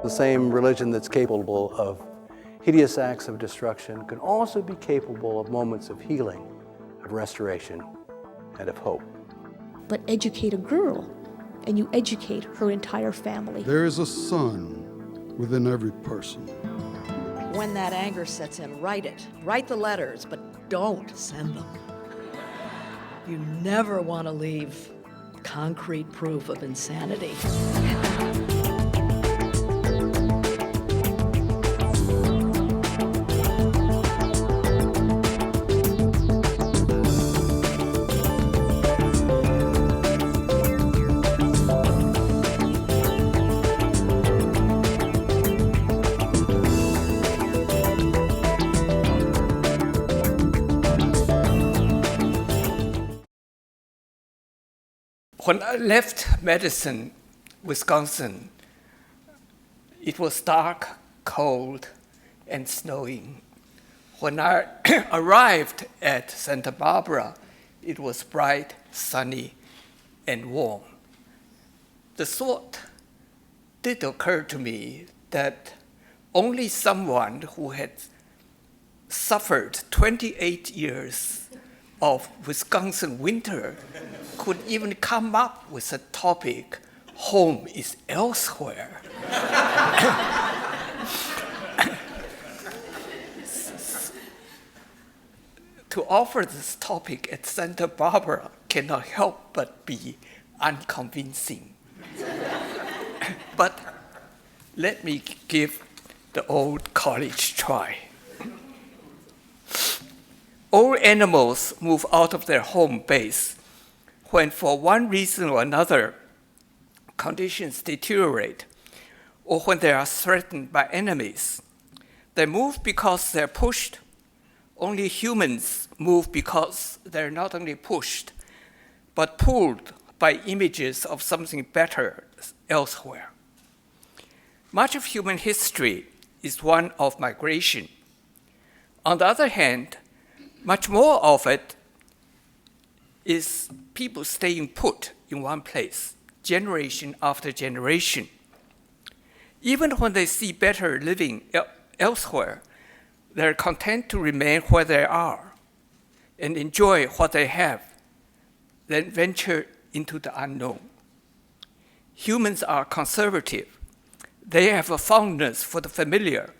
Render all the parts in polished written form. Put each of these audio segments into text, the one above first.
The same religion that's capable of hideous acts of destruction can also be capable of moments of healing, of restoration, and of hope. But educate a girl, and you educate her entire family. There is a sun within every person. When that anger sets in, write it. Write the letters, but don't send them. You never want to leave concrete proof of insanity. When I left Madison, Wisconsin, it was dark, cold, and snowing. When I arrived at Santa Barbara, it was bright, sunny, and warm. The thought did occur to me that only someone who had suffered 28 years of Wisconsin winter could even come up with a topic, home is elsewhere. To offer this topic at Santa Barbara cannot help but be unconvincing. But let me give the old college try. All animals move out of their home base when, for one reason or another, conditions deteriorate, or when they are threatened by enemies. They move because they're pushed. Only humans move because they're not only pushed, but pulled by images of something better elsewhere. Much of human history is one of migration. On the other hand, much more of it is people staying put in one place, generation after generation. Even when they see better living elsewhere, they're content to remain where they are and enjoy what they have, then venture into the unknown. Humans are conservative. They have a fondness for the familiar,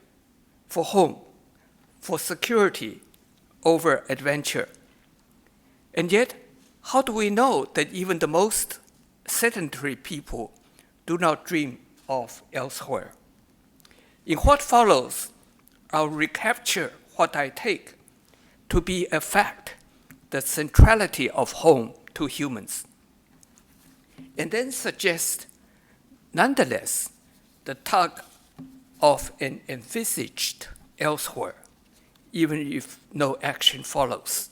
for home, for security over adventure. And yet, how do we know that even the most sedentary people do not dream of elsewhere? In what follows, I'll recapture what I take to be a fact, the centrality of home to humans, and then suggest, nonetheless, the tug of an envisaged elsewhere, even if no action follows.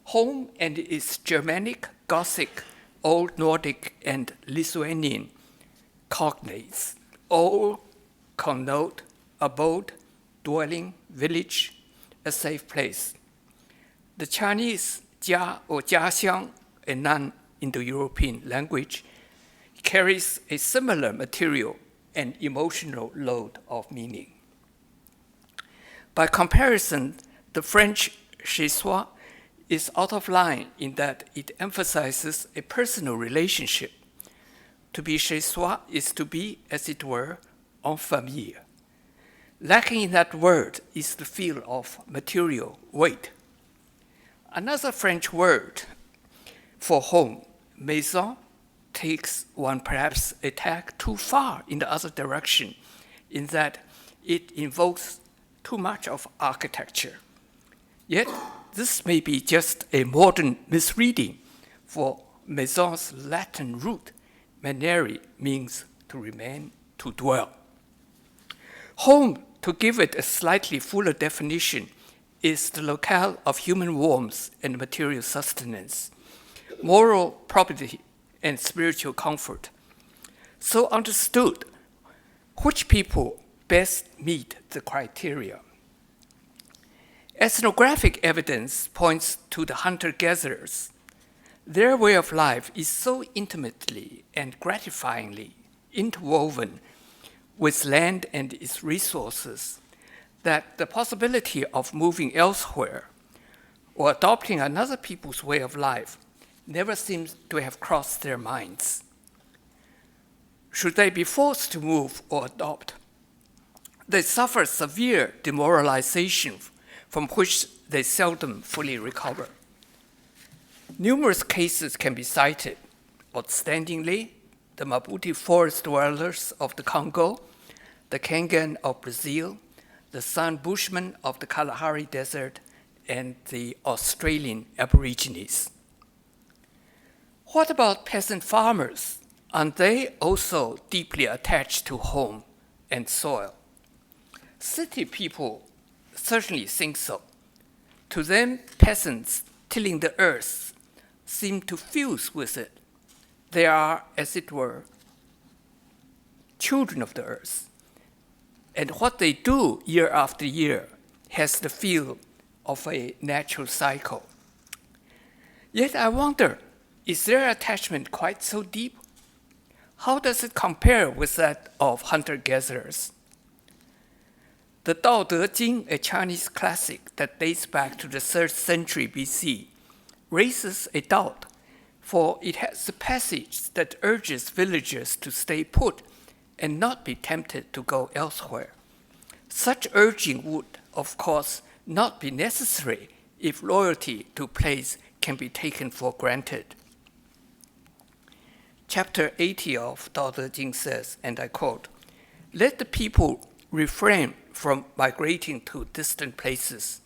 Home and its Germanic, Gothic, Old Nordic, and Lithuanian cognates all connote abode, dwelling, village, a safe place. The Chinese 家 or 家乡, a non-Indo-European language, carries a similar material and emotional load of meaning. By comparison, the French chez soi is out of line in that it emphasizes a personal relationship. To be chez soi is to be, as it were, en famille. Lacking in that word is the feel of material weight. Another French word for home, maison, takes one perhaps a tack too far in the other direction, in that it invokes too much of architecture. Yet, this may be just a modern misreading, for maison's Latin root, manere, means to remain, to dwell. Home, to give it a slightly fuller definition, is the locale of human warmth and material sustenance, moral property, and spiritual comfort. So understood, which people best meet the criteria? Ethnographic evidence points to the hunter-gatherers. Their way of life is so intimately and gratifyingly interwoven with land and its resources that the possibility of moving elsewhere or adopting another people's way of life never seems to have crossed their minds. Should they be forced to move or adopt, they suffer severe demoralization from which they seldom fully recover. Numerous cases can be cited. Outstandingly, the Maputi forest dwellers of the Congo, the Kangan of Brazil, the San Bushmen of the Kalahari Desert, and the Australian Aborigines. What about peasant farmers? Aren't they also deeply attached to home and soil? City people certainly think so. To them, peasants tilling the earth seem to fuse with it. They are, as it were, children of the earth. And what they do year after year has the feel of a natural cycle. Yet I wonder, is their attachment quite so deep? How does it compare with that of hunter-gatherers? The Tao Te Ching, a Chinese classic that dates back to the 3rd century BC, raises a doubt, for it has a passage that urges villagers to stay put and not be tempted to go elsewhere. Such urging would, of course, not be necessary if loyalty to place can be taken for granted. Chapter 80 of Tao Te Ching says, and I quote, "Let the people refrain from migrating to distant places.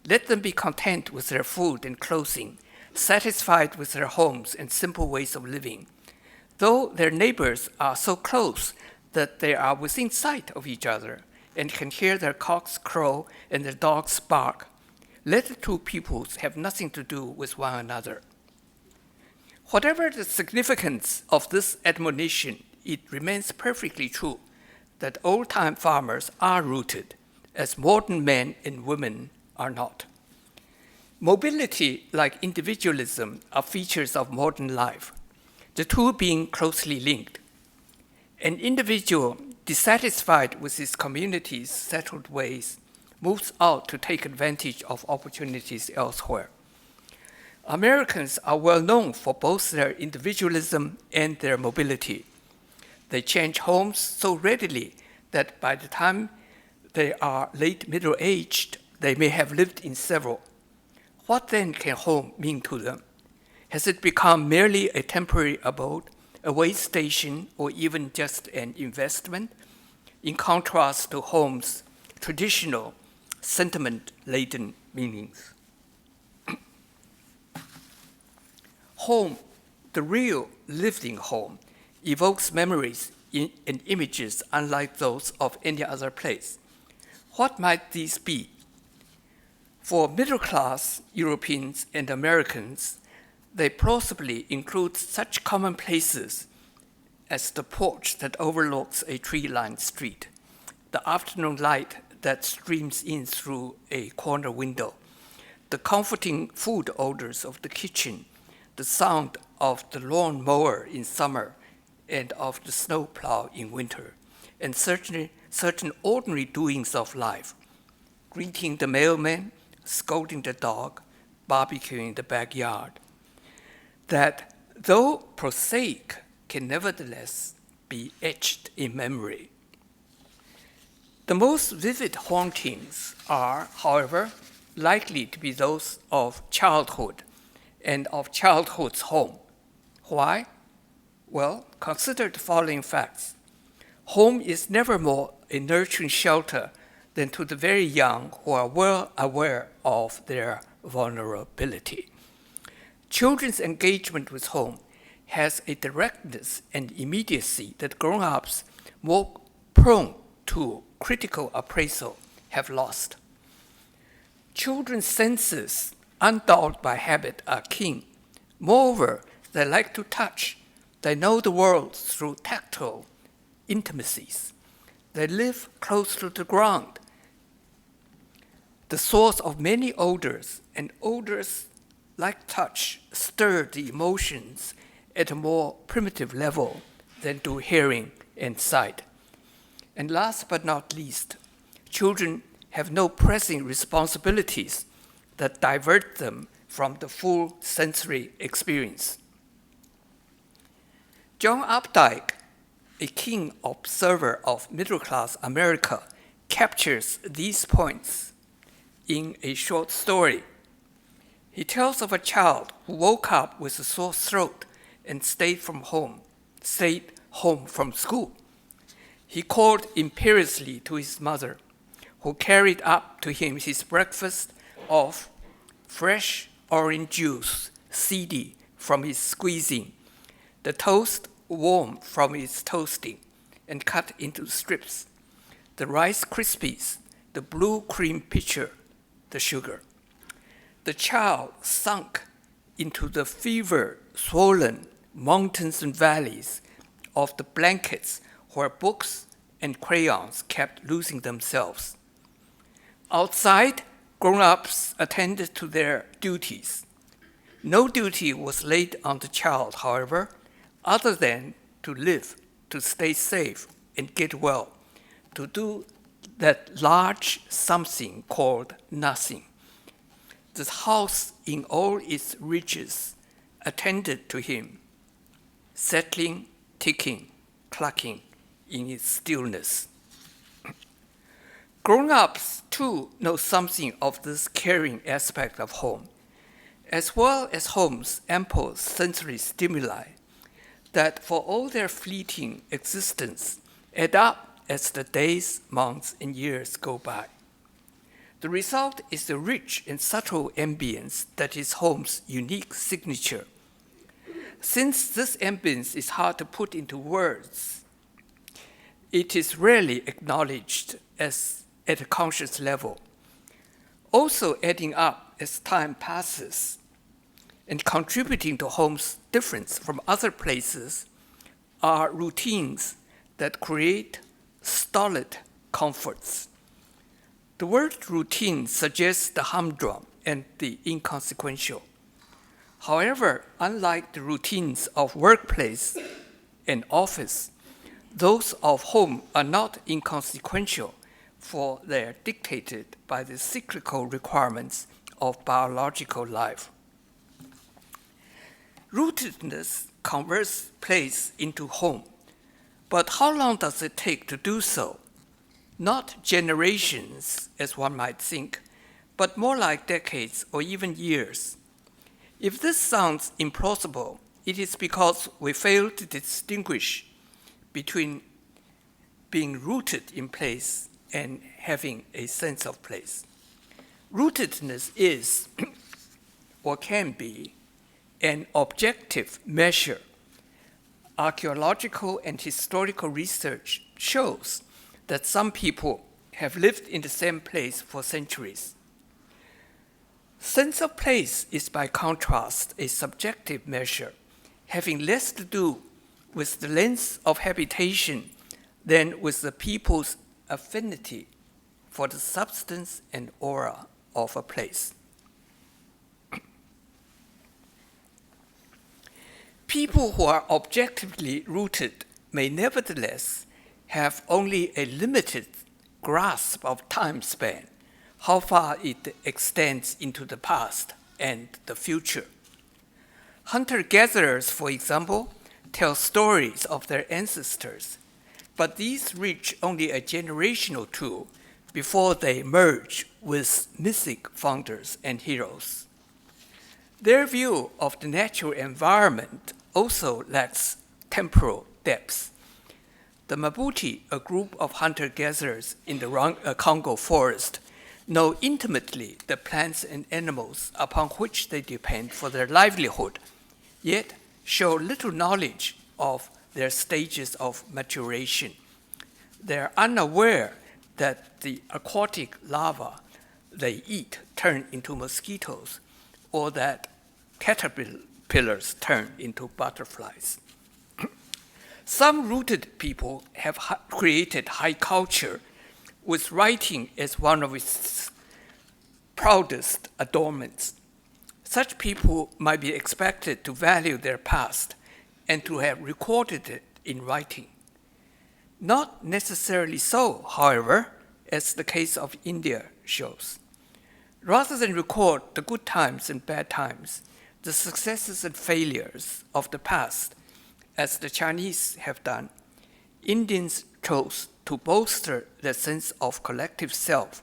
Let them be content with their food and clothing, satisfied with their homes and simple ways of living. Though their neighbors are so close that they are within sight of each other and can hear their cocks crow and their dogs bark, let the two peoples have nothing to do with one another." Whatever the significance of this admonition, it remains perfectly true that old-time farmers are rooted, as modern men and women are not. Mobility, like individualism, are features of modern life, the two being closely linked. An individual dissatisfied with his community's settled ways moves out to take advantage of opportunities elsewhere. Americans are well known for both their individualism and their mobility. They change homes so readily that by the time they are late middle-aged, they may have lived in several. What then can home mean to them? Has it become merely a temporary abode, a way station, or even just an investment, in contrast to home's traditional, sentiment-laden meanings? Home, the real living home, evokes memories and images unlike those of any other place. What might these be? For middle-class Europeans and Americans, they plausibly include such common places as the porch that overlooks a tree-lined street, the afternoon light that streams in through a corner window, the comforting food odors of the kitchen, the sound of the lawn mower in summer and of the snowplow in winter, and certain ordinary doings of life, greeting the mailman, scolding the dog, barbecuing the backyard, that, though prosaic, can nevertheless be etched in memory. The most vivid hauntings are, however, likely to be those of childhood and of childhood's home. Why? Well, consider the following facts. Home is never more a nurturing shelter than to the very young who are well aware of their vulnerability. Children's engagement with home has a directness and immediacy that grown-ups more prone to critical appraisal have lost. Children's senses, undulled by habit, are keen. Moreover, they like to touch. They know the world through tactile intimacies. They live close to the ground, the source of many odors, and odors, like touch, stir the emotions at a more primitive level than do hearing and sight. And last but not least, children have no pressing responsibilities that divert them from the full sensory experience. John Updike, a keen observer of middle-class America, captures these points in a short story. He tells of a child who woke up with a sore throat and stayed home from school. He called imperiously to his mother, who carried up to him his breakfast of fresh orange juice, seedy from his squeezing, the toast warm from his toasting and cut into strips, the Rice Krispies, the blue cream pitcher, the sugar. The child sunk into the fever-swollen mountains and valleys of the blankets where books and crayons kept losing themselves. Outside, grown-ups attended to their duties. No duty was laid on the child, however, other than to live, to stay safe and get well, to do that large something called nothing. The house in all its riches attended to him, settling, ticking, clucking in its stillness. Grown-ups, too, know something of this caring aspect of home, as well as home's ample sensory stimuli that for all their fleeting existence add up as the days, months, and years go by. The result is the rich and subtle ambience that is home's unique signature. Since this ambience is hard to put into words, it is rarely acknowledged at a conscious level. Also adding up as time passes and contributing to home's difference from other places are routines that create stolid comforts. The word routine suggests the humdrum and the inconsequential. However, unlike the routines of workplace and office, those of home are not inconsequential, for they are dictated by the cyclical requirements of biological life. Rootedness converts place into home, but how long does it take to do so? Not generations, as one might think, but more like decades or even years. If this sounds implausible, it is because we fail to distinguish between being rooted in place and having a sense of place. Rootedness is, or can be, an objective measure. Archaeological and historical research shows that some people have lived in the same place for centuries. Sense of place is, by contrast, a subjective measure, having less to do with the length of habitation than with the people's affinity for the substance and aura of a place. People who are objectively rooted may nevertheless have only a limited grasp of time span, how far it extends into the past and the future. Hunter-gatherers, for example, tell stories of their ancestors, but these reach only a generation or two before they merge with mythic founders and heroes. Their view of the natural environment also lacks temporal depth. The Mabuti, a group of hunter-gatherers in the Congo forest, know intimately the plants and animals upon which they depend for their livelihood, yet show little knowledge of their stages of maturation. They are unaware that the aquatic larvae they eat turn into mosquitoes, or that caterpillars turn into butterflies. Some rooted people have created high culture, with writing as one of its proudest adornments. Such people might be expected to value their past and to have recorded it in writing. Not necessarily so, however, as the case of India shows. Rather than record the good times and bad times, the successes and failures of the past, as the Chinese have done, Indians chose to bolster their sense of collective self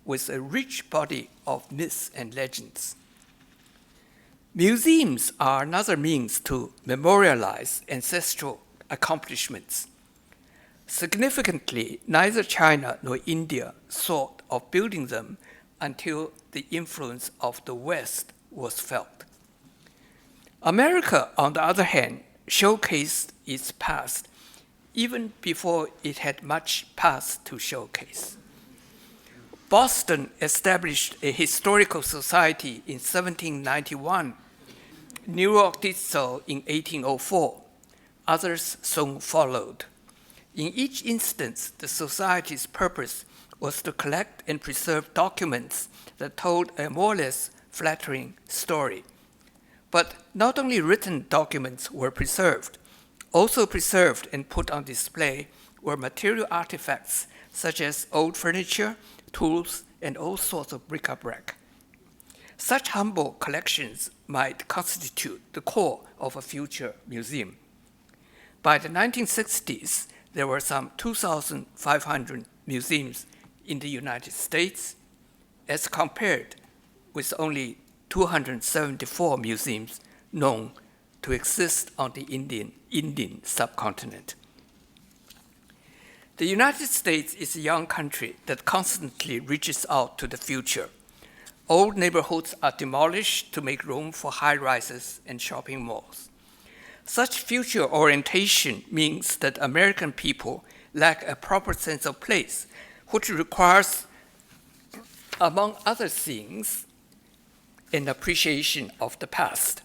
with a rich body of myths and legends. Museums are another means to memorialize ancestral accomplishments. Significantly, neither China nor India thought of building them until the influence of the West was felt. America, on the other hand, showcased its past even before it had much past to showcase. Boston established a historical society in 1791. New York did so in 1804. Others soon followed. In each instance, the society's purpose was to collect and preserve documents that told a more or less flattering story. But not only written documents were preserved, also preserved and put on display were material artifacts such as old furniture, tools, and all sorts of bric-a-brac. Such humble collections might constitute the core of a future museum. By the 1960s, there were some 2,500 museums in the United States, as compared with only 274 museums known to exist on the Indian subcontinent. The United States is a young country that constantly reaches out to the future. Old neighborhoods are demolished to make room for high-rises and shopping malls. Such future orientation means that American people lack a proper sense of place, which requires, among other things, an appreciation of the past.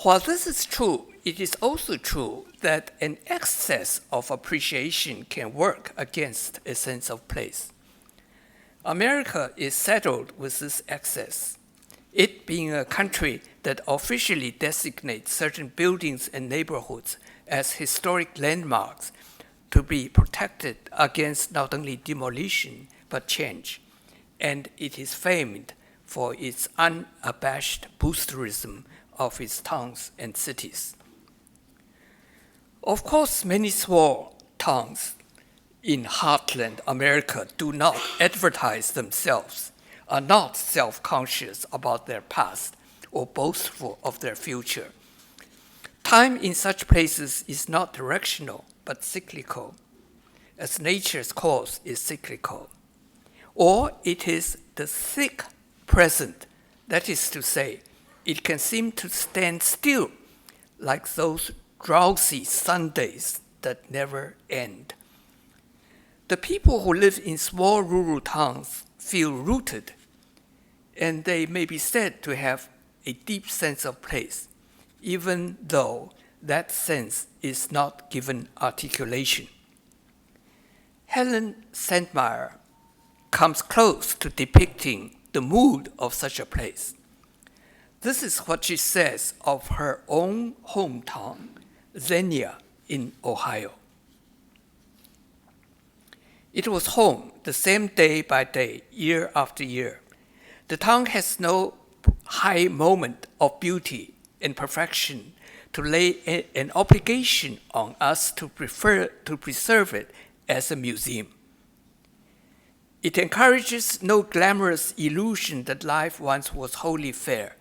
While this is true, it is also true that an excess of appreciation can work against a sense of place. America is saddled with this excess, it being a country that officially designates certain buildings and neighborhoods as historic landmarks to be protected against not only demolition but change, and it is famed for its unabashed boosterism of its towns and cities. Of course, many small towns in heartland America do not advertise themselves, are not self-conscious about their past or boastful of their future. Time in such places is not directional, but cyclical, as nature's course is cyclical. Or it is the thick present, that is to say, it can seem to stand still like those drowsy Sundays that never end. The people who live in small rural towns feel rooted, and they may be said to have a deep sense of place, even though that sense is not given articulation. Helen Sandmeyer comes close to depicting the mood of such a place. This is what she says of her own hometown, Xenia in Ohio. It was home the same day by day, year after year. The town has no high moment of beauty and perfection to lay an obligation on us to preserve it as a museum. It encourages no glamorous illusion that life once was wholly fair.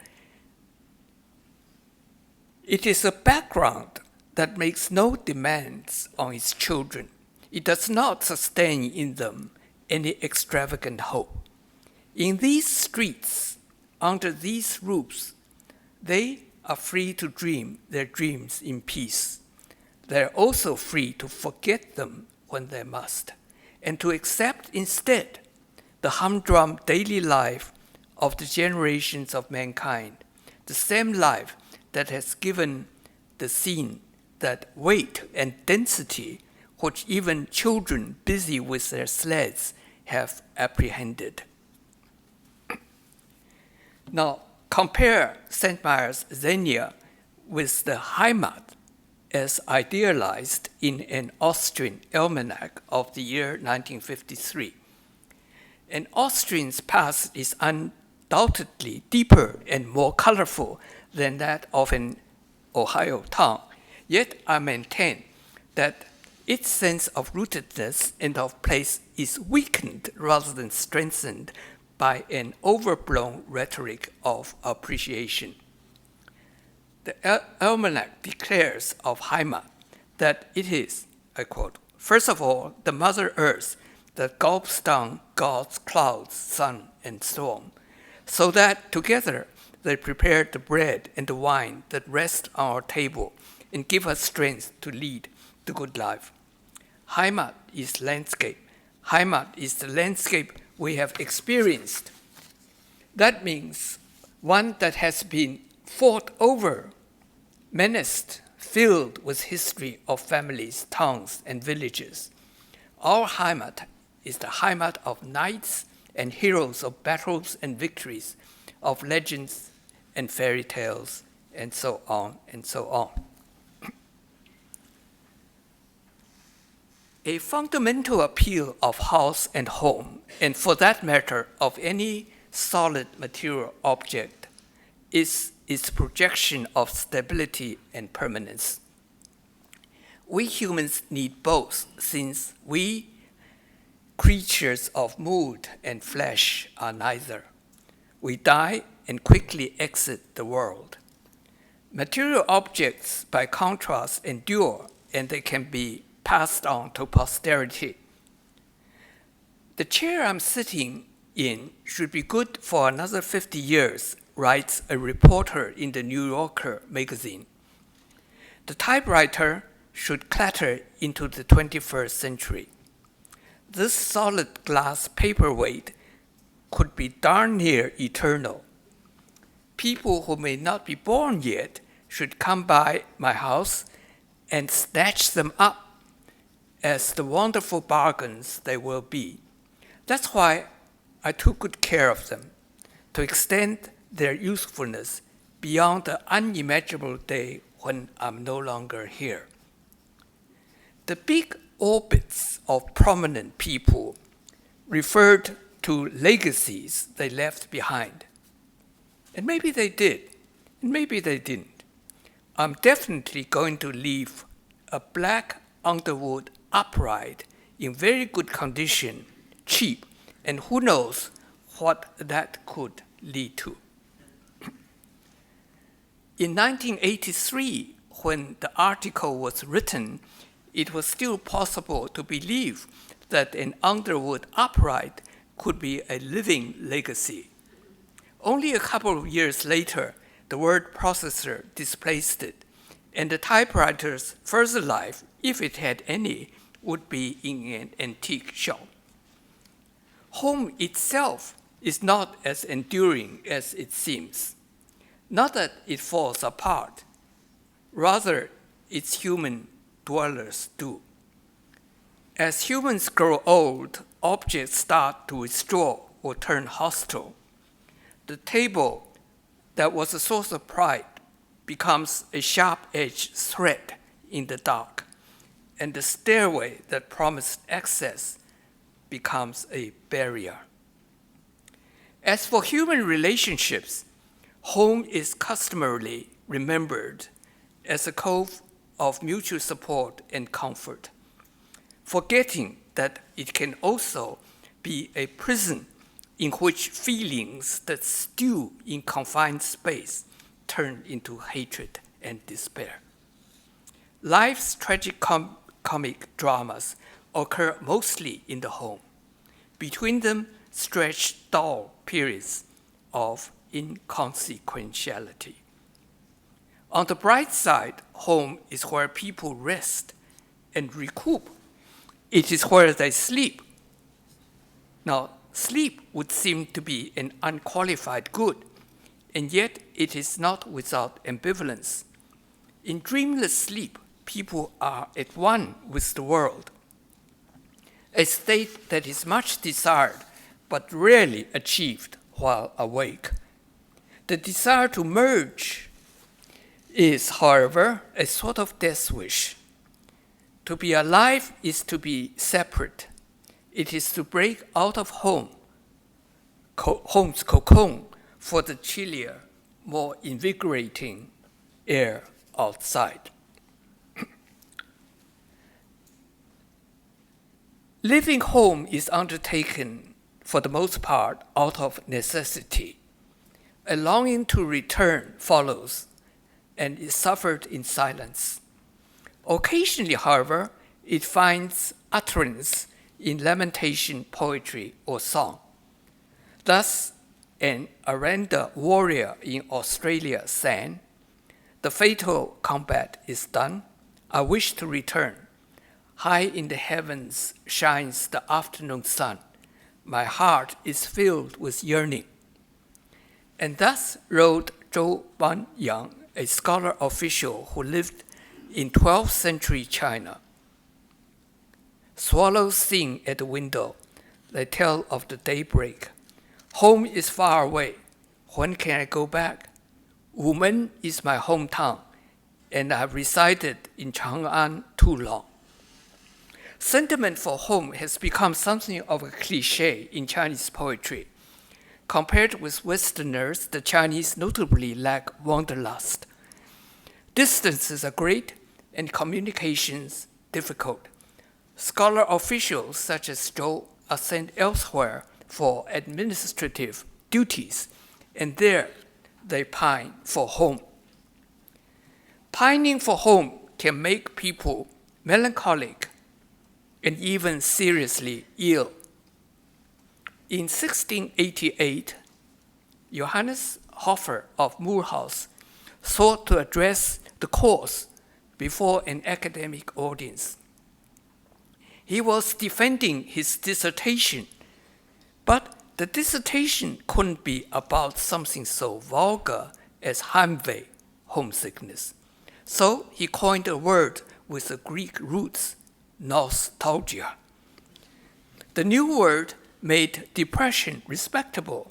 It is a background that makes no demands on its children. It does not sustain in them any extravagant hope. In these streets, under these roofs, they are free to dream their dreams in peace. They are also free to forget them when they must, and to accept instead the humdrum daily life of the generations of mankind, the same life that has given the scene that weight and density which even children busy with their sleds have apprehended. Now, compare Sandmeyer's Xenia with the Heimat as idealized in an Austrian almanac of the year 1953. An Austrian's past is undoubtedly deeper and more colorful than that of an Ohio town, yet I maintain that its sense of rootedness and of place is weakened rather than strengthened by an overblown rhetoric of appreciation. The almanac declares of Heimat that it is, I quote, first of all, the Mother Earth that gulps down God's clouds, sun, and storm, so that together they prepare the bread and the wine that rest on our table and give us strength to lead the good life. Heimat is landscape. Heimat is the landscape we have experienced. That means one that has been fought over, menaced, filled with history of families, towns, and villages. Our Heimat is the Heimat of knights and heroes of battles and victories, of legends and fairy tales, and so on and so on. A fundamental appeal of house and home, and for that matter of any solid material object, is its projection of stability and permanence. We humans need both, since we, creatures of mood and flesh, are neither. We die and quickly exit the world. Material objects, by contrast, endure, and they can be passed on to posterity. The chair I'm sitting in should be good for another 50 years, writes a reporter in the New Yorker magazine. The typewriter should clatter into the 21st century. This solid glass paperweight could be darn near eternal. People who may not be born yet should come by my house and snatch them up as the wonderful bargains they will be. That's why I took good care of them, to extend their usefulness beyond the unimaginable day when I'm no longer here. The big orbits of prominent people referred to legacies they left behind. And maybe they did, and maybe they didn't. I'm definitely going to leave a black Underwood upright in very good condition, cheap, and who knows what that could lead to. In 1983, when the article was written, it was still possible to believe that an Underwood upright could be a living legacy. Only a couple of years later, the word processor displaced it, and the typewriter's further life, if it had any, would be in an antique shop. Home itself is not as enduring as it seems. Not that it falls apart, rather its human dwellers do. As humans grow old, objects start to withdraw or turn hostile. The table that was a source of pride becomes a sharp-edged thread in the dark, and the stairway that promised access becomes a barrier. As for human relationships, home is customarily remembered as a cove of mutual support and comfort, forgetting that it can also be a prison in which feelings that stew in confined space turn into hatred and despair. Life's tragic comic dramas occur mostly in the home. Between them stretch dull periods of inconsequentiality. On the bright side, home is where people rest and recoup. It is where they sleep. Now, sleep would seem to be an unqualified good, and yet it is not without ambivalence. In dreamless sleep, people are at one with the world, a state that is much desired but rarely achieved while awake. The desire to merge is, however, a sort of death wish. To be alive is to be separate. It is to break out of home's cocoon for the chillier, more invigorating air outside. Living home is undertaken, for the most part, out of necessity. A longing to return follows, and is suffered in silence. Occasionally, however, it finds utterance in lamentation, poetry, or song. Thus, an Aranda warrior in Australia sang, "The fatal combat is done. I wish to return. High in the heavens shines the afternoon sun. My heart is filled with yearning." And thus wrote Zhou Wanyang, a scholar official who lived in 12th century China. Swallows sing at the window. They tell of the daybreak. Home is far away. When can I go back? Wumen is my hometown, and I've resided in Chang'an too long. Sentiment for home has become something of a cliché in Chinese poetry. Compared with Westerners, the Chinese notably lack wanderlust. Distances are great and communications difficult. Scholar officials such as Zhou are sent elsewhere for administrative duties, and there they pine for home. Pining for home can make people melancholic and even seriously ill. In 1688, Johannes Hofer of Mulhouse sought to address the cause before an academic audience. He was defending his dissertation, but the dissertation couldn't be about something so vulgar as Heimweh, homesickness. So he coined a word with the Greek roots, nostalgia. The new word made depression respectable,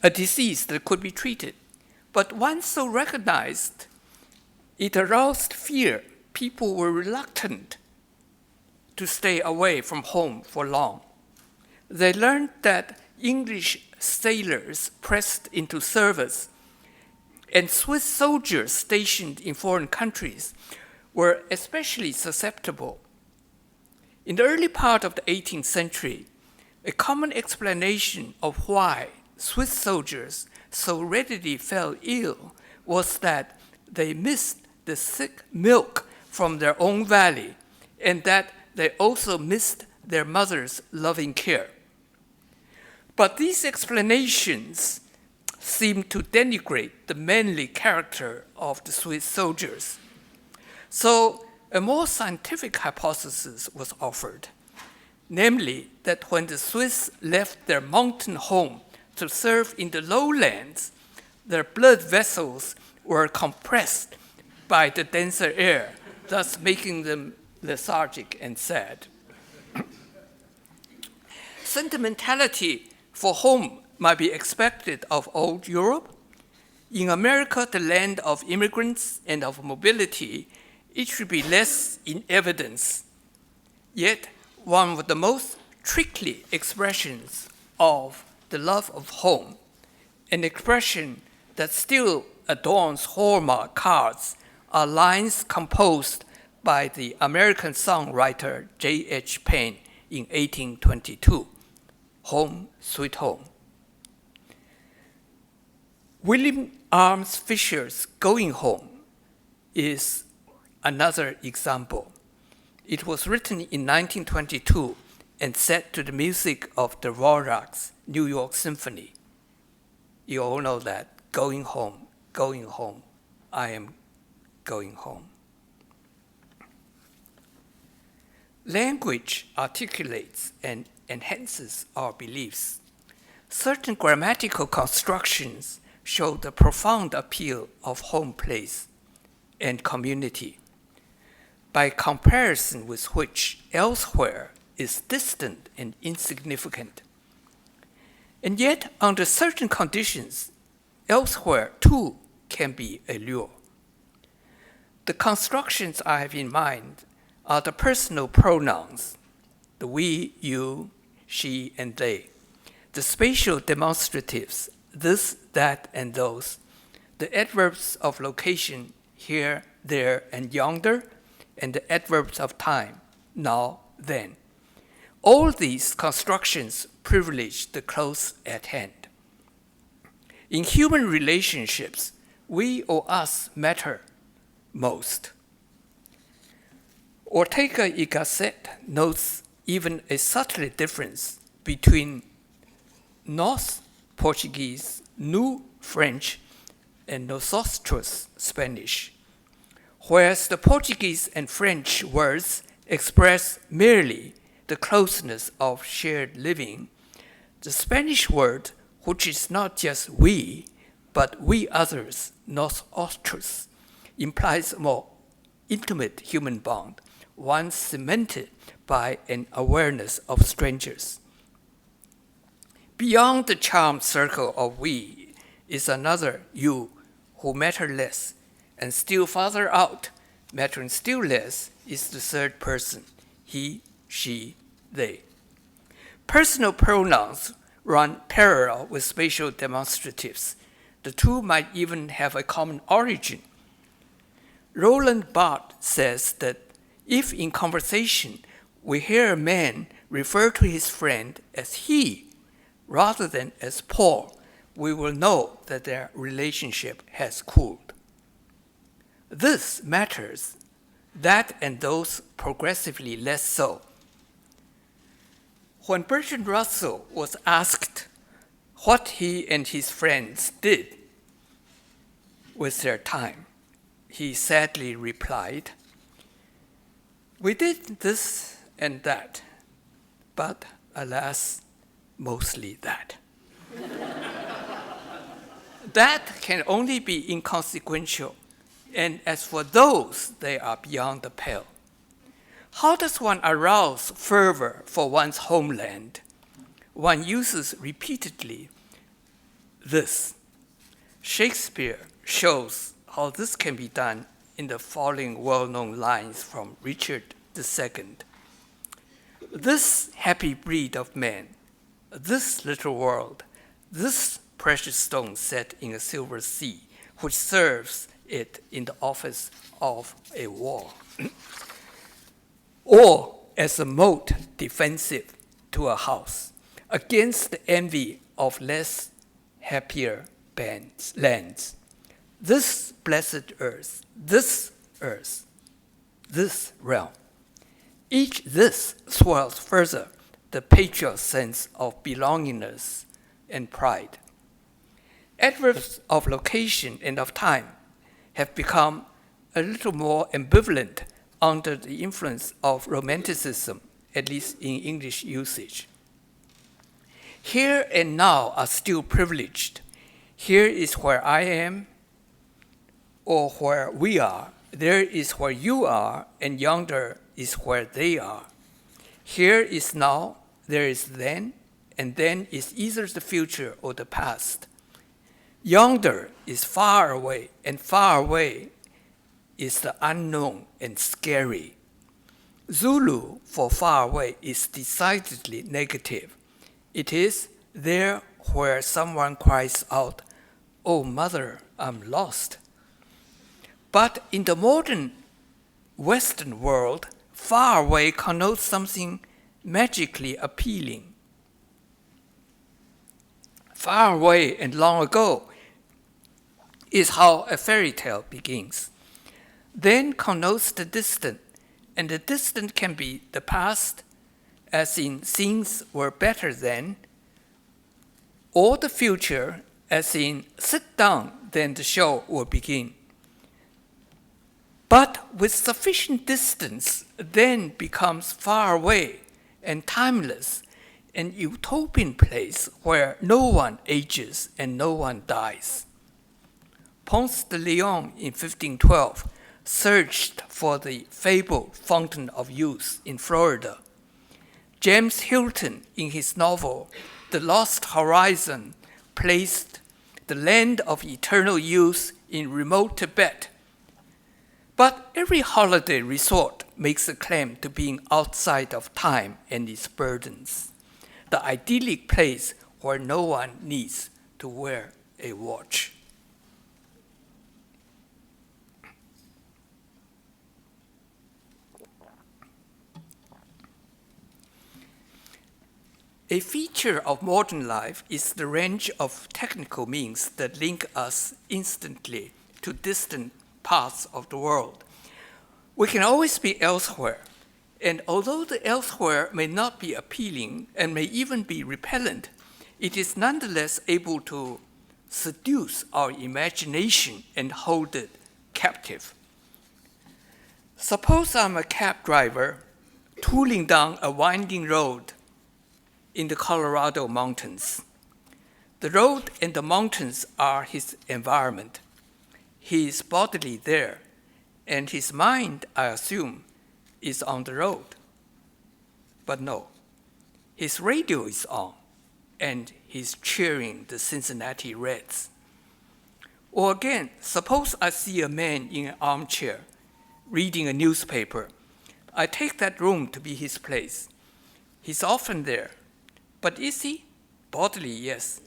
a disease that could be treated. But once so recognized, it aroused fear. People were reluctant to stay away from home for long. They learned that English sailors pressed into service and Swiss soldiers stationed in foreign countries were especially susceptible. In the early part of the 18th century, a common explanation of why Swiss soldiers so readily fell ill was that they missed the thick milk from their own valley, and that they also missed their mother's loving care. But these explanations seem to denigrate the manly character of the Swiss soldiers. So a more scientific hypothesis was offered, namely that when the Swiss left their mountain home to serve in the lowlands, their blood vessels were compressed by the denser air, thus making them lethargic and sad. Sentimentality for home might be expected of old Europe. In America, the land of immigrants and of mobility, it should be less in evidence. Yet, one of the most tricky expressions of the love of home, an expression that still adorns Hallmark cards, are lines composed by the American songwriter J.H. Payne in 1822, Home, Sweet Home. William Arms Fisher's Going Home is another example. It was written in 1922 and set to the music of the Dvorak's New York Symphony. You all know that, going home, I am going home. Language articulates and enhances our beliefs. Certain grammatical constructions show the profound appeal of home place and community, by comparison with which elsewhere is distant and insignificant. And yet, under certain conditions, elsewhere too can be a lure. The constructions I have in mind are the personal pronouns, the we, you, she, and they, the spatial demonstratives, this, that, and those, the adverbs of location, here, there, and yonder, and the adverbs of time, now, then. All these constructions privilege the close at hand. In human relationships, we or us matter most. Ortega y Gasset notes even a subtle difference between Nos Portuguese, Nu French, and Nosotros Spanish. Whereas the Portuguese and French words express merely the closeness of shared living, the Spanish word, which is not just we, but we others, nosotros, implies a more intimate human bond, one cemented by an awareness of strangers. Beyond the charmed circle of we is another you who matter less, and still farther out, mattering still less, is the third person, he, she, they. Personal pronouns run parallel with spatial demonstratives. The two might even have a common origin. Roland Barthes says that if in conversation we hear a man refer to his friend as he rather than as Paul, we will know that their relationship has cooled. This matters, that and those progressively less so. When Bertrand Russell was asked what he and his friends did with their time, he sadly replied, "We did this and that, but alas, mostly that." That can only be inconsequential, and as for those, they are beyond the pale. How does one arouse fervor for one's homeland? One uses repeatedly this. Shakespeare shows how this can be done in the following well-known lines from Richard II. This happy breed of man, this little world, this precious stone set in a silver sea, which serves it in the office of a wall, or as a moat defensive to a house, against the envy of less happier lands. This blessed earth, this realm. Each this swells further the patriot sense of belongingness and pride. Adverbs of location and of time have become a little more ambivalent under the influence of Romanticism, at least in English usage. Here and now are still privileged. Here is where I am, or where we are. There is where you are, and yonder is where they are. Here is now, there is then, and then is either the future or the past. Yonder is far away, and far away is the unknown and scary. Zulu for far away is decidedly negative. It is there where someone cries out, "Oh, mother, I'm lost." But in the modern Western world, far away connotes something magically appealing. Far away and long ago is how a fairy tale begins. Then connotes the distant, and the distant can be the past, as in things were better then, or the future, as in sit down, then the show will begin. But with sufficient distance, then becomes far away and timeless, an utopian place where no one ages and no one dies. Ponce de Leon in 1512 searched for the fabled fountain of youth in Florida. James Hilton, in his novel The Lost Horizon, placed the land of eternal youth in remote Tibet. But every holiday resort makes a claim to being outside of time and its burdens, the idyllic place where no one needs to wear a watch. A feature of modern life is the range of technical means that link us instantly to distant parts of the world. We can always be elsewhere, and although the elsewhere may not be appealing and may even be repellent, it is nonetheless able to seduce our imagination and hold it captive. Suppose I'm a cab driver tooling down a winding road in the Colorado mountains. The road and the mountains are his environment. He is bodily there, and his mind, I assume, is on the road. But no, his radio is on, and he's cheering the Cincinnati Reds. Or again, suppose I see a man in an armchair reading a newspaper. I take that room to be his place. He's often there. But is he? Bodily, yes.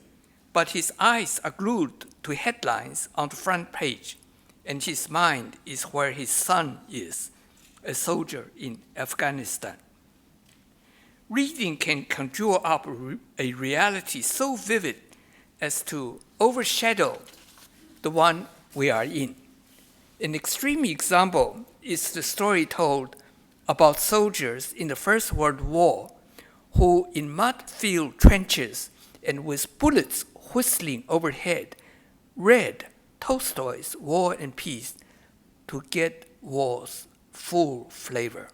But his eyes are glued to headlines on the front page, and his mind is where his son is, a soldier in Afghanistan. Reading can conjure up a reality so vivid as to overshadow the one we are in. An extreme example is the story told about soldiers in the First World War who, in mud-filled trenches and with bullets whistling overhead, read Tolstoy's War and Peace to get war's full flavor.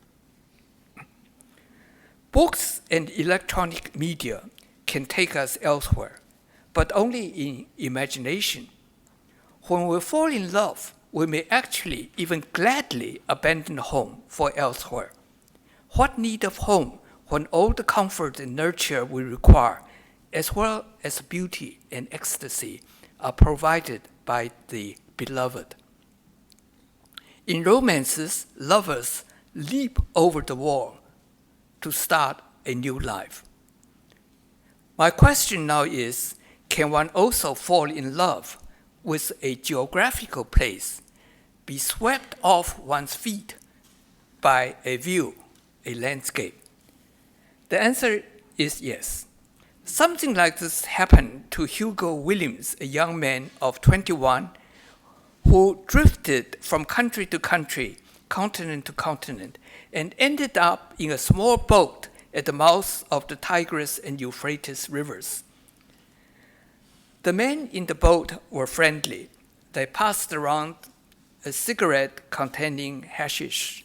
Books and electronic media can take us elsewhere, but only in imagination. When we fall in love, we may actually even gladly abandon home for elsewhere. What need of home when all the comfort and nurture we require, as well as beauty and ecstasy, are provided by the beloved? In romances, lovers leap over the wall to start a new life. My question now is, can one also fall in love with a geographical place, be swept off one's feet by a view, a landscape? The answer is yes. Something like this happened to Hugo Williams, a young man of 21 who drifted from country to country, continent to continent, and ended up in a small boat at the mouth of the Tigris and Euphrates rivers. The men in the boat were friendly. They passed around a cigarette containing hashish.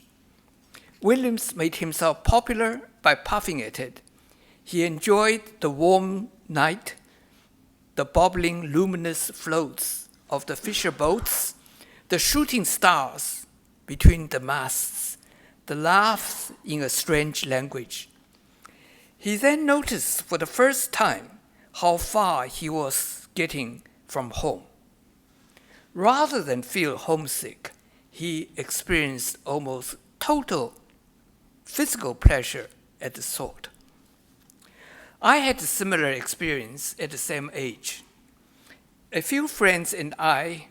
Williams made himself popular by puffing at it. He enjoyed the warm night, the bubbling luminous floats of the fisher boats, the shooting stars between the masts, the laughs in a strange language. He then noticed for the first time how far he was getting from home. Rather than feel homesick, he experienced almost total physical pleasure at the thought. I had a similar experience at the same age. A few friends and I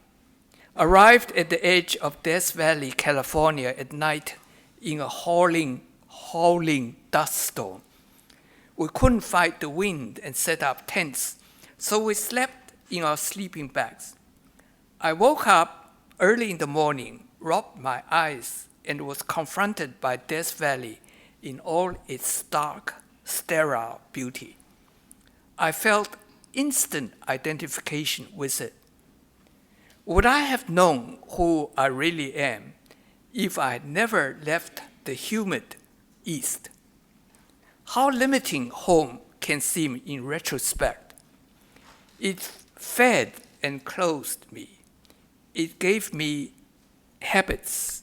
arrived at the edge of Death Valley, California at night in a howling dust storm. We couldn't fight the wind and set up tents, so we slept in our sleeping bags. I woke up early in the morning, rubbed my eyes, and was confronted by Death Valley in all its stark, sterile beauty. I felt instant identification with it. Would I have known who I really am if I had never left the humid East? How limiting home can seem in retrospect. It fed and clothed me. It gave me habits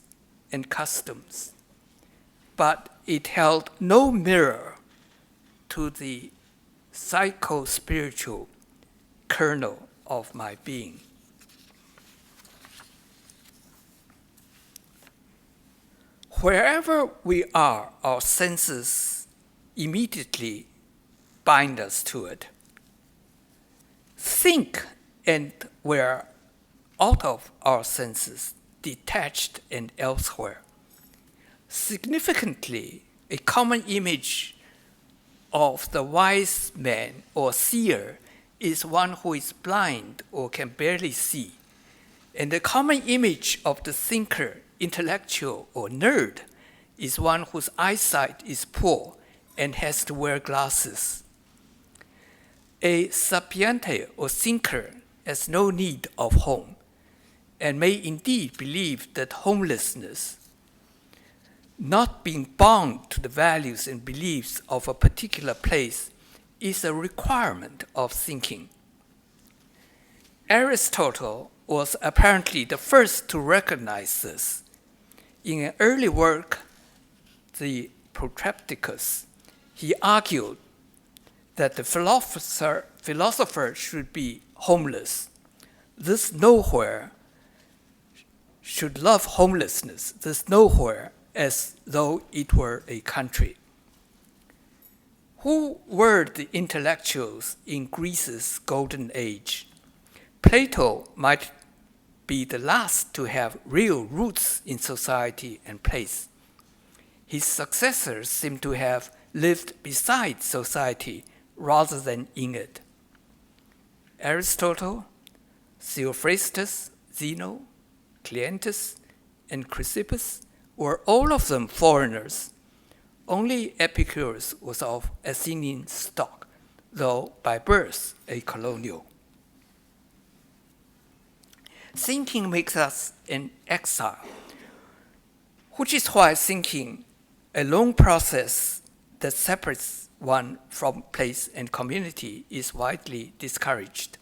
and customs, but it held no mirror to the psycho-spiritual kernel of my being. Wherever we are, our senses immediately bind us to it. Think, and we're out of our senses, detached and elsewhere. Significantly, a common image of the wise man or seer is one who is blind or can barely see. And the common image of the thinker, intellectual, or nerd is one whose eyesight is poor and has to wear glasses. A sapiente or thinker has no need of home and may indeed believe that homelessness, not being bound to the values and beliefs of a particular place, is a requirement of thinking. Aristotle was apparently the first to recognize this. In an early work, the Protracticus, he argued that the philosopher should be homeless. This nowhere should love homelessness, this nowhere, as though it were a country. Who were the intellectuals in Greece's golden age? Plato might be the last to have real roots in society and place. His successors seem to have lived beside society rather than in it. Aristotle, Theophrastus, Zeno, Cleanthes, and Chrysippus were all of them foreigners. Only Epicurus was of Athenian stock, though by birth a colonial. Thinking makes us an exile, which is why thinking, a long process that separates one from place and community, is widely discouraged.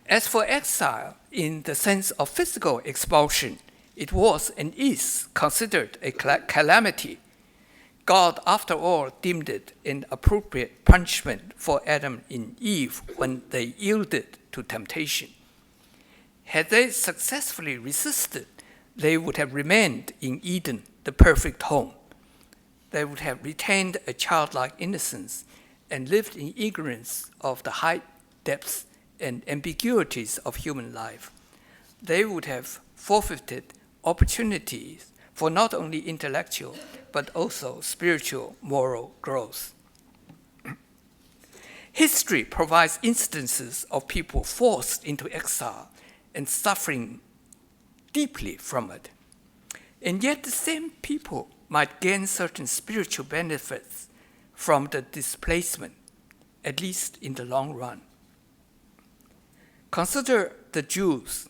As for exile, in the sense of physical expulsion, it was and is considered a calamity. God, after all, deemed it an appropriate punishment for Adam and Eve when they yielded to temptation. Had they successfully resisted, they would have remained in Eden, the perfect home. They would have retained a childlike innocence and lived in ignorance of the height, depths, and ambiguities of human life. They would have forfeited opportunities for not only intellectual, but also spiritual, moral growth. History provides instances of people forced into exile and suffering deeply from it. And yet the same people might gain certain spiritual benefits from the displacement, at least in the long run. Consider the Jews.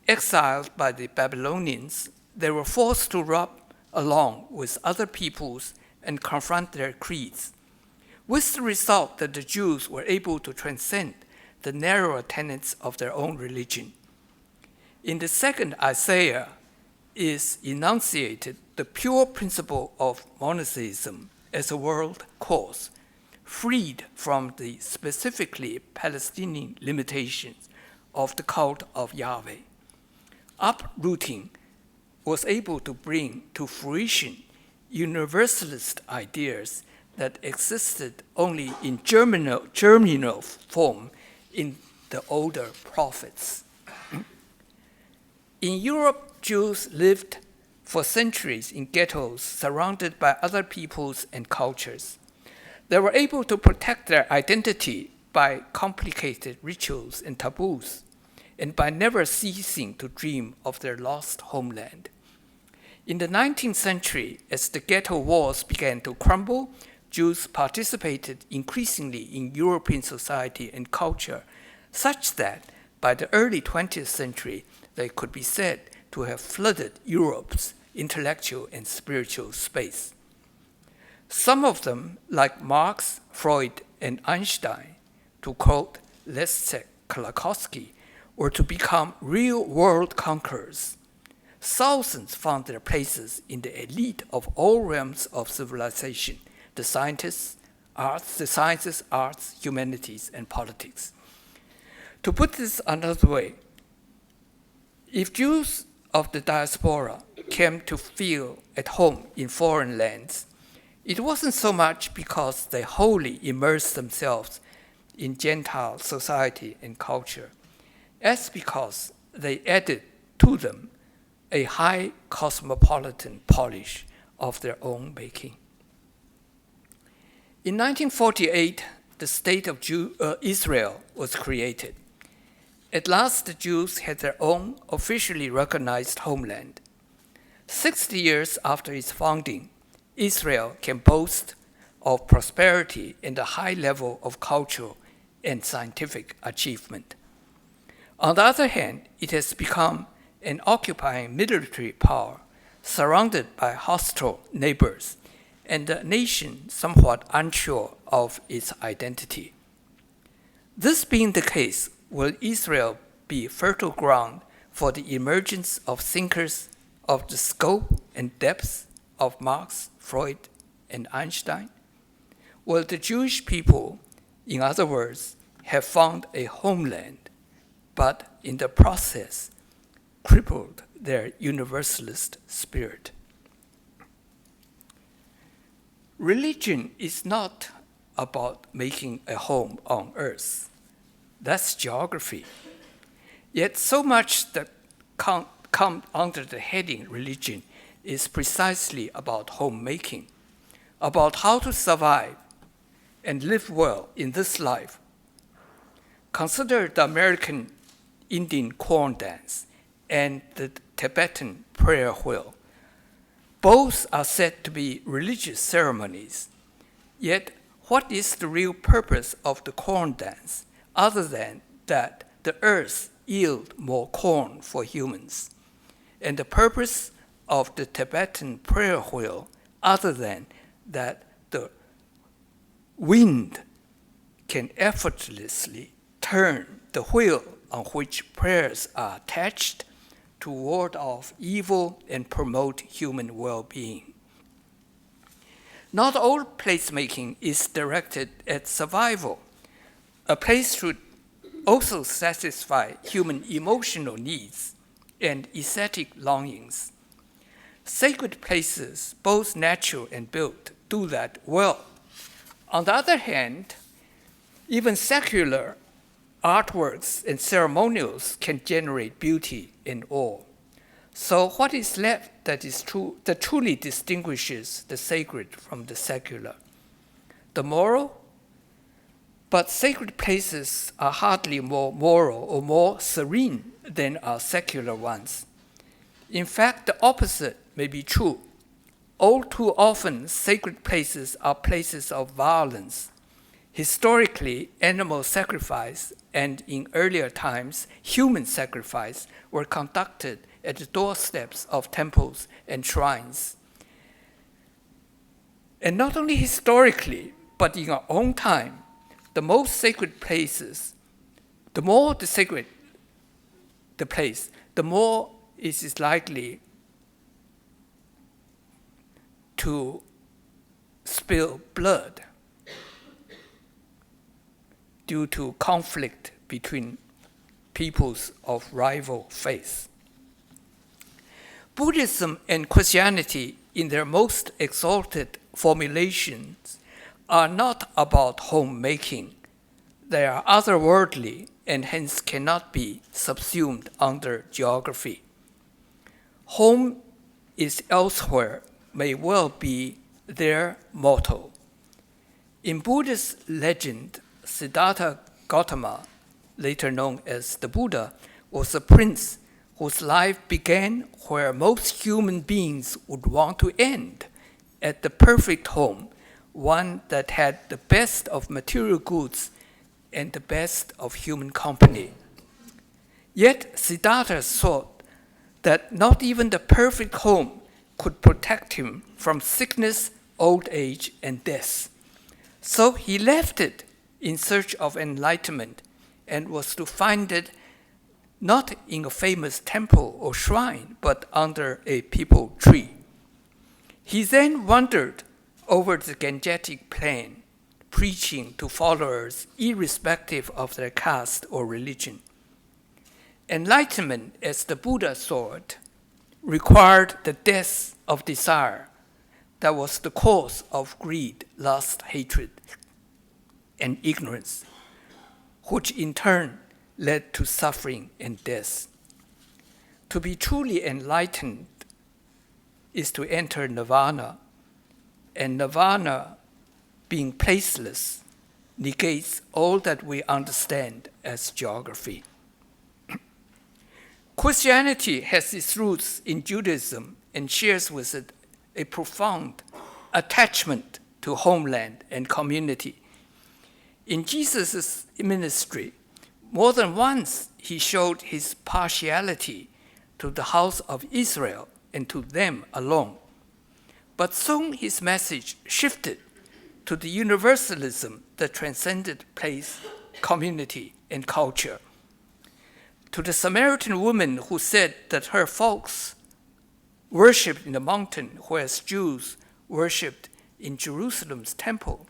Exiled by the Babylonians, they were forced to rub along with other peoples and confront their creeds, with the result that the Jews were able to transcend the narrower tenets of their own religion. In the second Isaiah is enunciated the pure principle of monotheism as a world cause, freed from the specifically Palestinian limitations of the cult of Yahweh. Uprooting was able to bring to fruition universalist ideas that existed only in germinal form in the older prophets. In Europe, Jews lived for centuries in ghettos surrounded by other peoples and cultures. They were able to protect their identity by complicated rituals and taboos, and by never ceasing to dream of their lost homeland. In the 19th century, as the ghetto walls began to crumble, Jews participated increasingly in European society and culture, such that by the early 20th century, they could be said to have flooded Europe's intellectual and spiritual space. Some of them, like Marx, Freud, and Einstein, to quote Leszek Kolakowski, were to become real-world conquerors. Thousands found their places in the elite of all realms of civilization, the sciences, arts, humanities, and politics. To put this another way, if Jews of the diaspora came to feel at home in foreign lands, it wasn't so much because they wholly immersed themselves in Gentile society and culture, as because they added to them a high cosmopolitan polish of their own making. In 1948, the State of Israel was created. At last, the Jews had their own officially recognized homeland. 60 years after its founding, Israel can boast of prosperity and a high level of cultural and scientific achievement. On the other hand, it has become an occupying military power surrounded by hostile neighbors and a nation somewhat unsure of its identity. This being the case, will Israel be fertile ground for the emergence of thinkers of the scope and depth of Marx, Freud, and Einstein? Will the Jewish people, in other words, have found a homeland, but in the process crippled their universalist spirit? Religion is not about making a home on earth. That's geography. Yet so much that comes under the heading religion is precisely about homemaking, about how to survive and live well in this life. Consider the American Indian corn dance and the Tibetan prayer wheel. Both are said to be religious ceremonies. Yet, what is the real purpose of the corn dance, other than that the earth yield more corn for humans? And the purpose of the Tibetan prayer wheel, other than that the wind can effortlessly turn the wheel on which prayers are attached to ward off evil and promote human well-being. Not all placemaking is directed at survival. A place should also satisfy human emotional needs and aesthetic longings. Sacred places, both natural and built, do that well. On the other hand, even secular artworks and ceremonials can generate beauty and awe. So what is left that truly distinguishes the sacred from the secular? The moral? But sacred places are hardly more moral or more serene than our secular ones. In fact, the opposite may be true. All too often, sacred places are places of violence. Historically, animal sacrifice and in earlier times, human sacrifice were conducted at the doorsteps of temples and shrines. And not only historically, but in our own time, the most sacred places, the more the sacred the place, the more it is likely to spill blood due to conflict between peoples of rival faiths. Buddhism and Christianity, in their most exalted formulations, are not about homemaking. They are otherworldly and hence cannot be subsumed under geography. Home is elsewhere may well be their motto. In Buddhist legend, Siddhartha Gautama, later known as the Buddha, was a prince whose life began where most human beings would want to end, at the perfect home, one that had the best of material goods and the best of human company. Yet Siddhartha thought that not even the perfect home could protect him from sickness, old age, and death. So he left it in search of enlightenment and was to find it not in a famous temple or shrine, but under a peepal tree. He then wandered over the Gangetic plain, preaching to followers irrespective of their caste or religion. Enlightenment, as the Buddha saw it, required the death of desire that was the cause of greed, lust, hatred, and ignorance, which in turn led to suffering and death. To be truly enlightened is to enter nirvana, and nirvana, being placeless, negates all that we understand as geography. Christianity has its roots in Judaism and shares with it a profound attachment to homeland and community. In Jesus' ministry, more than once he showed his partiality to the house of Israel and to them alone. But soon his message shifted to the universalism that transcended place, community, and culture. To the Samaritan woman who said that her folks worshipped in the mountain, whereas Jews worshipped in Jerusalem's temple,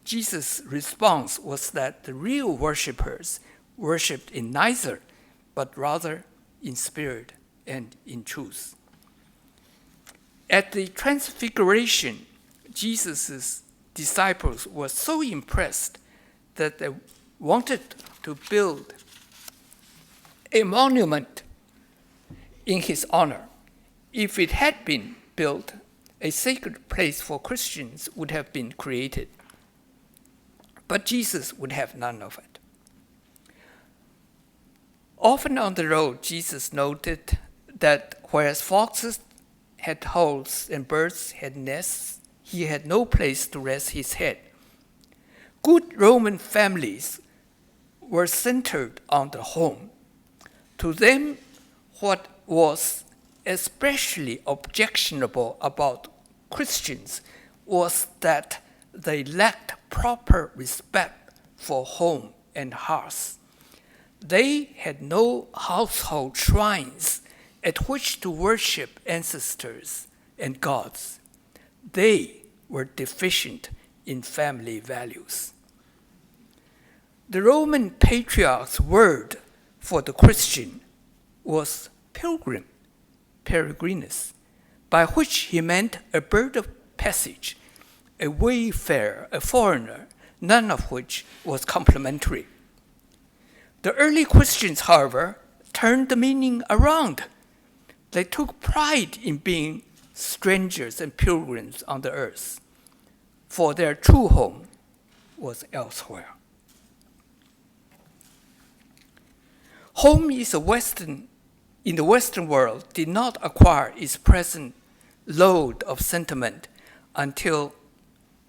Jesus' response was that the real worshipers worshipped in neither, but rather in spirit and in truth. At the Transfiguration, Jesus' disciples were so impressed that they wanted to build a monument in his honor. If it had been built, a sacred place for Christians would have been created. But Jesus would have none of it. Often on the road, Jesus noted that whereas foxes had holes and birds had nests, he had no place to rest his head. Good Roman families were centered on the home. To them, what was especially objectionable about Christians was that they lacked proper respect for home and hearth. They had no household shrines at which to worship ancestors and gods. They were deficient in family values. The Roman patriarch's word for the Christian was pilgrim, peregrinus, by which he meant a bird of passage, a wayfarer, a foreigner, none of which was complimentary. The early Christians, however, turned the meaning around. They took pride in being strangers and pilgrims on the earth, for their true home was elsewhere. Home in the Western world did not acquire its present load of sentiment until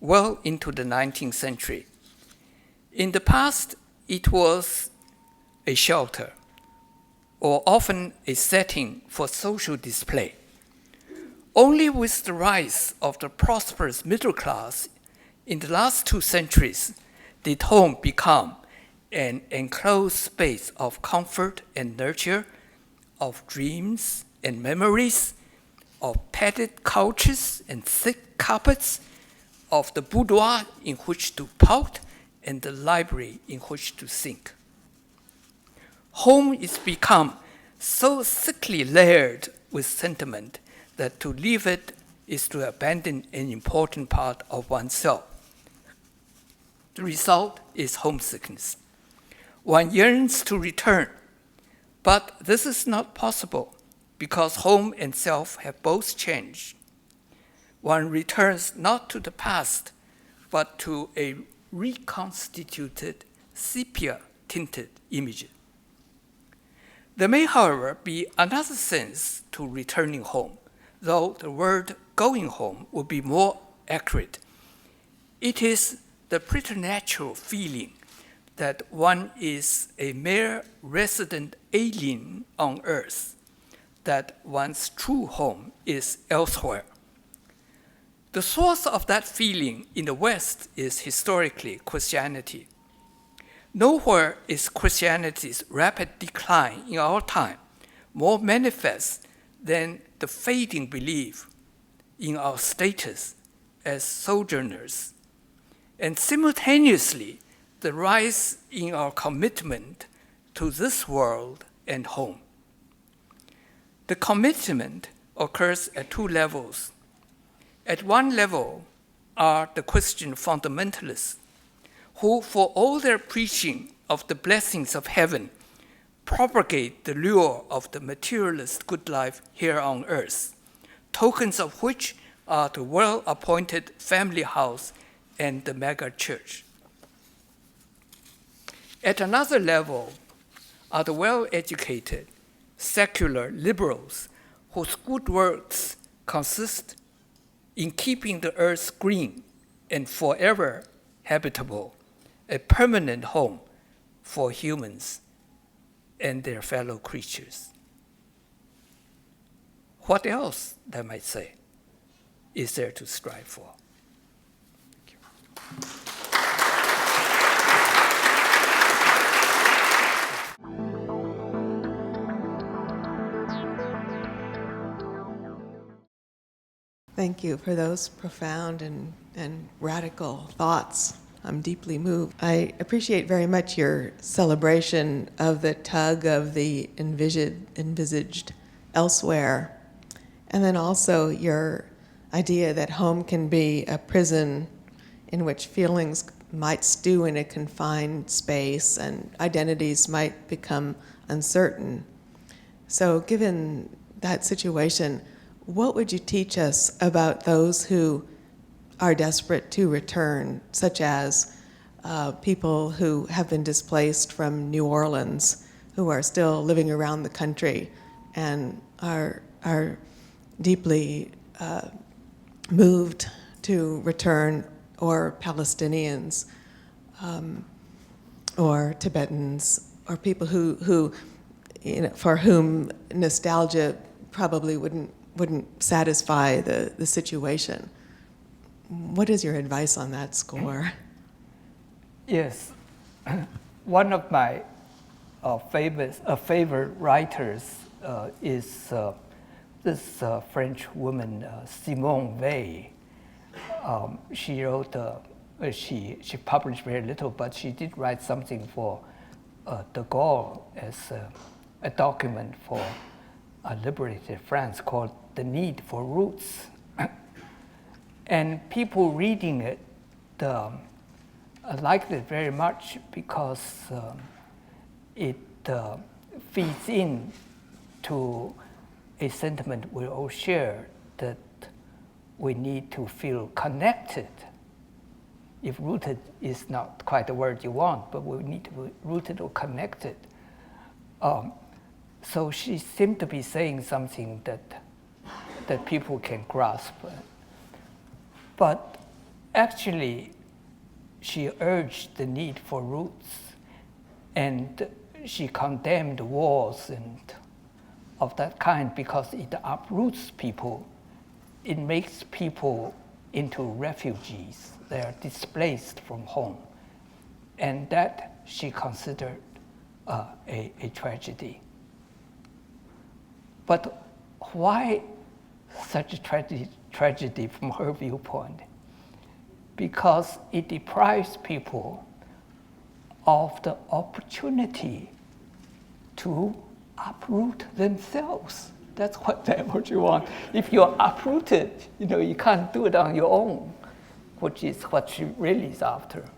well into the 19th century. In the past, it was a shelter, or often a setting for social display. Only with the rise of the prosperous middle class in the last 2 centuries did home become an enclosed space of comfort and nurture, of dreams and memories, of padded couches and thick carpets, of the boudoir in which to pout and the library in which to think. Home is become so thickly layered with sentiment that to leave it is to abandon an important part of oneself. The result is homesickness. One yearns to return, but this is not possible because home and self have both changed. One returns not to the past, but to a reconstituted, sepia-tinted image. There may, however, be another sense to returning home, though the word going home would be more accurate. It is the preternatural feeling that one is a mere resident alien on earth, that one's true home is elsewhere. The source of that feeling in the West is historically Christianity. Nowhere is Christianity's rapid decline in our time more manifest than the fading belief in our status as sojourners, and simultaneously the rise in our commitment to this world and home. The commitment occurs at two levels. At one level are the Christian fundamentalists, who, for all their preaching of the blessings of heaven, propagate the lure of the materialist good life here on earth, tokens of which are the well-appointed family house and the mega church. At another level are the well-educated, secular liberals whose good works consist in keeping the earth green and forever habitable, a permanent home for humans and their fellow creatures. What else, they might say, is there to strive for? Thank you for those profound and radical thoughts. I'm deeply moved. I appreciate very much your celebration of the tug of the envisaged elsewhere, and then also your idea that home can be a prison in which feelings might stew in a confined space and identities might become uncertain. So given that situation, what would you teach us about those who are desperate to return, such as people who have been displaced from New Orleans, who are still living around the country and are deeply moved to return, or Palestinians, or Tibetans, or people who for whom nostalgia probably wouldn't satisfy the situation. What is your advice on that score? Yes, one of my favorite writers is this French woman, Simone Weil. She wrote, she published very little, but she did write something for de Gaulle as a document for a liberated France called The Need for Roots. And people reading it liked it very much because it feeds in to a sentiment we all share, that we need to feel connected. If rooted is not quite the word you want, but we need to be rooted or connected. So she seemed to be saying something that people can grasp. But actually, she urged the need for roots, and she condemned wars and of that kind because it uproots people. It makes people into refugees. They are displaced from home. And that she considered a tragedy. But why such a tragedy from her viewpoint? Because it deprives people of the opportunity to uproot themselves. That's what you want. If you're uprooted, you can't do it on your own, which is what she really is after.